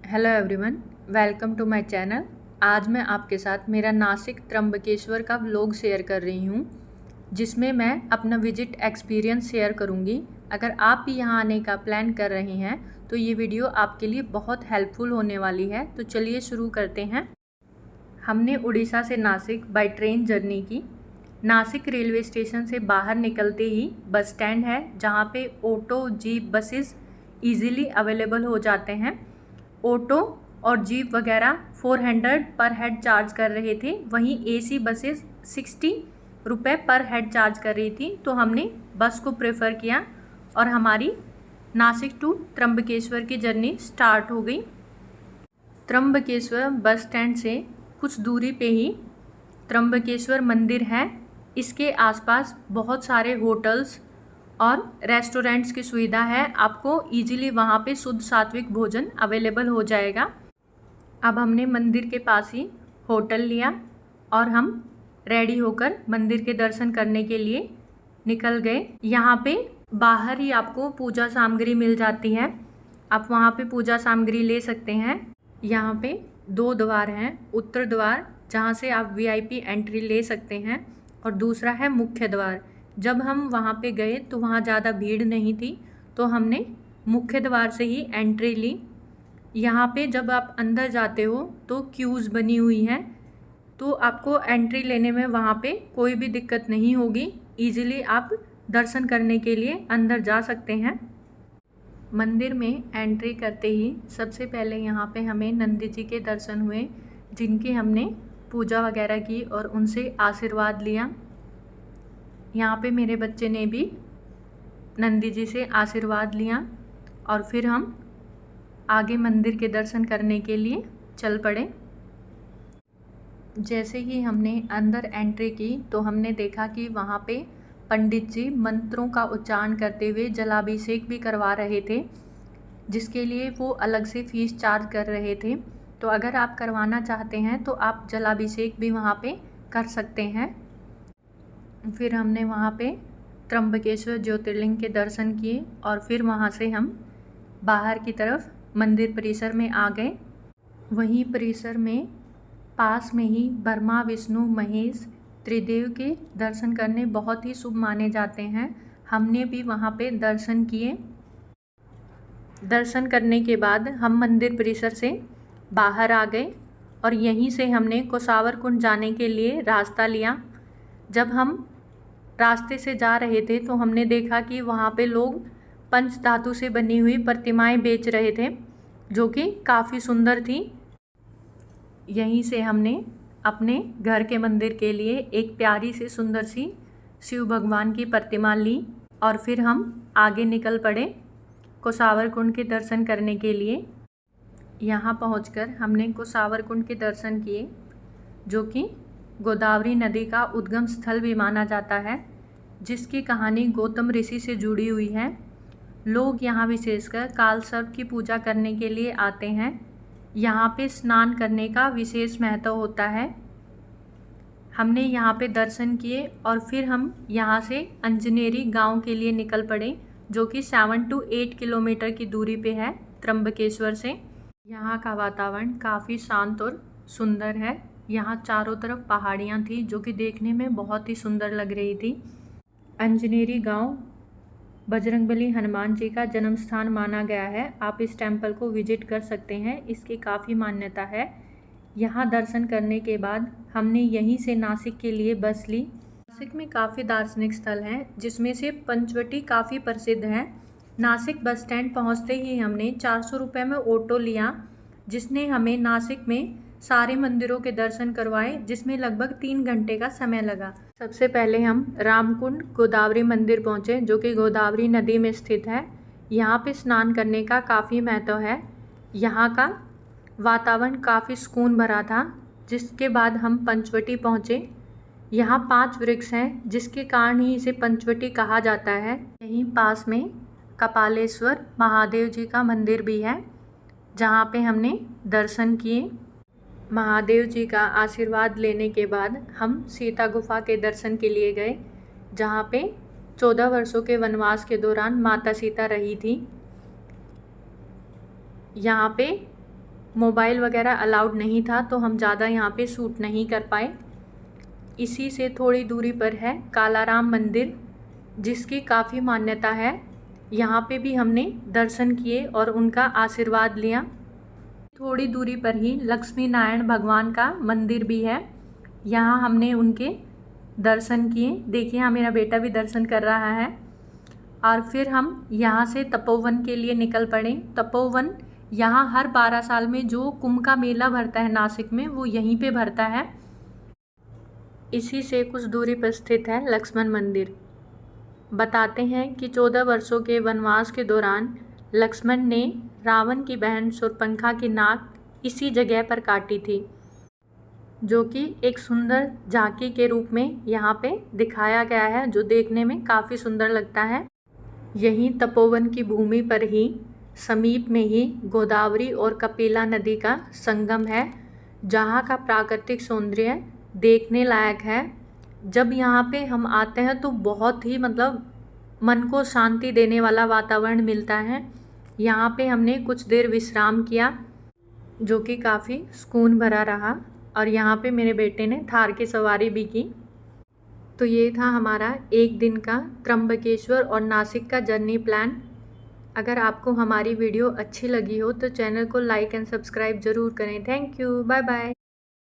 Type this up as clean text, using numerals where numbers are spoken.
Hello everyone, welcome to my channel. आज मैं आपके साथ मेरा नासिक त्र्यंबकेश्वर का व्लॉग शेयर कर रही हूँ, जिसमें मैं अपना विजिट एक्सपीरियंस शेयर करूँगी। अगर आप भी यहाँ आने का प्लान कर रहे हैं तो ये वीडियो आपके लिए बहुत हेल्पफुल होने वाली है। तो चलिए शुरू करते हैं। हमने उड़ीसा से नासिक बाय ट्रेन जर्नी की। नासिक रेलवे स्टेशन से बाहर निकलते ही बस स्टैंड है, जहाँ पे auto, jeep, buses easily available हो जाते हैं। ऑटो और जीप वगैरह 400 पर हेड चार्ज कर रहे थे, वहीं एसी बसेस 60 रुपये पर हेड चार्ज कर रही थी। तो हमने बस को प्रेफर किया और हमारी नासिक टू त्र्यंबकेश्वर की जर्नी स्टार्ट हो गई। त्र्यंबकेश्वर बस स्टैंड से कुछ दूरी पे ही त्र्यंबकेश्वर मंदिर है। इसके आसपास बहुत सारे होटल्स और रेस्टोरेंट्स की सुविधा है। आपको इजीली वहाँ पे शुद्ध सात्विक भोजन अवेलेबल हो जाएगा। अब हमने मंदिर के पास ही होटल लिया और हम रेडी होकर मंदिर के दर्शन करने के लिए निकल गए। यहाँ पे बाहर ही आपको पूजा सामग्री मिल जाती है, आप वहाँ पे पूजा सामग्री ले सकते हैं। यहाँ पे 2 द्वार हैं, उत्तर द्वार जहाँ से आप वीआईपी एंट्री ले सकते हैं और दूसरा है मुख्य द्वार। जब हम वहाँ पे गए तो वहाँ ज़्यादा भीड़ नहीं थी, तो हमने मुख्य द्वार से ही एंट्री ली। यहाँ पे जब आप अंदर जाते हो तो क्यूज़ बनी हुई हैं, तो आपको एंट्री लेने में वहाँ पे कोई भी दिक्कत नहीं होगी। ईज़िली आप दर्शन करने के लिए अंदर जा सकते हैं। मंदिर में एंट्री करते ही सबसे पहले यहाँ पे हमें नंदी जी के दर्शन हुए, जिनकी हमने पूजा वगैरह की और उनसे आशीर्वाद लिया। यहाँ पे मेरे बच्चे ने भी नंदी जी से आशीर्वाद लिया और फिर हम आगे मंदिर के दर्शन करने के लिए चल पड़े। जैसे ही हमने अंदर एंट्री की तो हमने देखा कि वहाँ पे पंडित जी मंत्रों का उच्चारण करते हुए जलाभिषेक भी करवा रहे थे, जिसके लिए वो अलग से फ़ीस चार्ज कर रहे थे। तो अगर आप करवाना चाहते हैं तो आप जलाभिषेक भी वहाँ पे कर सकते हैं। फिर हमने वहाँ पे त्र्यंबकेश्वर ज्योतिर्लिंग के दर्शन किए और फिर वहाँ से हम बाहर की तरफ मंदिर परिसर में आ गए। वहीं परिसर में पास में ही ब्रह्मा, विष्णु, महेश त्रिदेव के दर्शन करने बहुत ही शुभ माने जाते हैं। हमने भी वहाँ पे दर्शन किए। दर्शन करने के बाद हम मंदिर परिसर से बाहर आ गए और यहीं से हमने कोसावर कुंड जाने के लिए रास्ता लिया। जब हम रास्ते से जा रहे थे तो हमने देखा कि वहाँ पे लोग पंच धातु से बनी हुई प्रतिमाएं बेच रहे थे, जो कि काफ़ी सुंदर थी। यहीं से हमने अपने घर के मंदिर के लिए एक प्यारी सी सुंदर सी शिव भगवान की प्रतिमा ली और फिर हम आगे निकल पड़े कोसावर कुंड के दर्शन करने के लिए। यहाँ पहुंचकर हमने कोसावर कुंड के दर्शन किए, जो कि गोदावरी नदी का उद्गम स्थल भी माना जाता है, जिसकी कहानी गौतम ऋषि से जुड़ी हुई है। लोग यहाँ विशेषकर काल सर्प की पूजा करने के लिए आते हैं। यहाँ पे स्नान करने का विशेष महत्व होता है। हमने यहाँ पे दर्शन किए और फिर हम यहाँ से अंजनेरी गांव के लिए निकल पड़े, जो कि 7 to 8 किलोमीटर की दूरी पे है त्र्यंबकेश्वर से। यहाँ का वातावरण काफ़ी शांत और सुंदर है। यहाँ चारों तरफ पहाड़ियाँ थी, जो कि देखने में बहुत ही सुंदर लग रही थी। अंजनेरी गांव बजरंगबली हनुमान जी का जन्म स्थान माना गया है। आप इस टेंपल को विजिट कर सकते हैं, इसकी काफ़ी मान्यता है। यहाँ दर्शन करने के बाद हमने यहीं से नासिक के लिए बस ली। नासिक में काफ़ी दार्शनिक स्थल हैं, जिसमें से पंचवटी काफ़ी प्रसिद्ध है। नासिक बस स्टैंड पहुँचते ही हमने 400 रुपये में ऑटो लिया, जिसने हमें नासिक में सारे मंदिरों के दर्शन करवाए, जिसमें लगभग 3 घंटे का समय लगा। सबसे पहले हम रामकुंड गोदावरी मंदिर पहुँचे, जो कि गोदावरी नदी में स्थित है। यहाँ पे स्नान करने का काफ़ी महत्व है। यहाँ का वातावरण काफ़ी सुकून भरा था। जिसके बाद हम पंचवटी पहुँचे। यहाँ 5 वृक्ष हैं, जिसके कारण ही इसे पंचवटी कहा जाता है। यहीं पास में कपालेश्वर महादेव जी का मंदिर भी है, जहाँ पे हमने दर्शन किए। महादेव जी का आशीर्वाद लेने के बाद हम सीता गुफा के दर्शन के लिए गए, जहाँ पे 14 वर्षों के वनवास के दौरान माता सीता रही थी। यहाँ पे मोबाइल वगैरह अलाउड नहीं था, तो हम ज़्यादा यहाँ पे शूट नहीं कर पाए। इसी से थोड़ी दूरी पर है कालाराम मंदिर, जिसकी काफ़ी मान्यता है। यहाँ पे भी हमने दर्शन किए और उनका आशीर्वाद लिया। थोड़ी दूरी पर ही लक्ष्मी नारायण भगवान का मंदिर भी है, यहाँ हमने उनके दर्शन किए। देखिए यहाँ मेरा बेटा भी दर्शन कर रहा है। और फिर हम यहाँ से तपोवन के लिए निकल पड़े। तपोवन यहाँ हर 12 साल में जो कुंभ का मेला भरता है नासिक में, वो यहीं पे भरता है। इसी से कुछ दूरी पर स्थित है लक्ष्मण मंदिर। बताते हैं कि 14 वर्षों के वनवास के दौरान लक्ष्मण ने रावण की बहन शूर्पणखा की नाक इसी जगह पर काटी थी, जो कि एक सुंदर झांकी के रूप में यहाँ पे दिखाया गया है, जो देखने में काफ़ी सुंदर लगता है। यहीं तपोवन की भूमि पर ही समीप में ही गोदावरी और कपिला नदी का संगम है, जहाँ का प्राकृतिक सौंदर्य देखने लायक है। जब यहाँ पे हम आते हैं तो बहुत ही मन को शांति देने वाला वातावरण मिलता है। यहाँ पे हमने कुछ देर विश्राम किया, जो कि काफ़ी सुकून भरा रहा। और यहाँ पे मेरे बेटे ने थार की सवारी भी की। तो ये था हमारा एक दिन का त्र्यंबकेश्वर और नासिक का जर्नी प्लान। अगर आपको हमारी वीडियो अच्छी लगी हो तो चैनल को लाइक एंड सब्सक्राइब ज़रूर करें। Thank you, bye bye.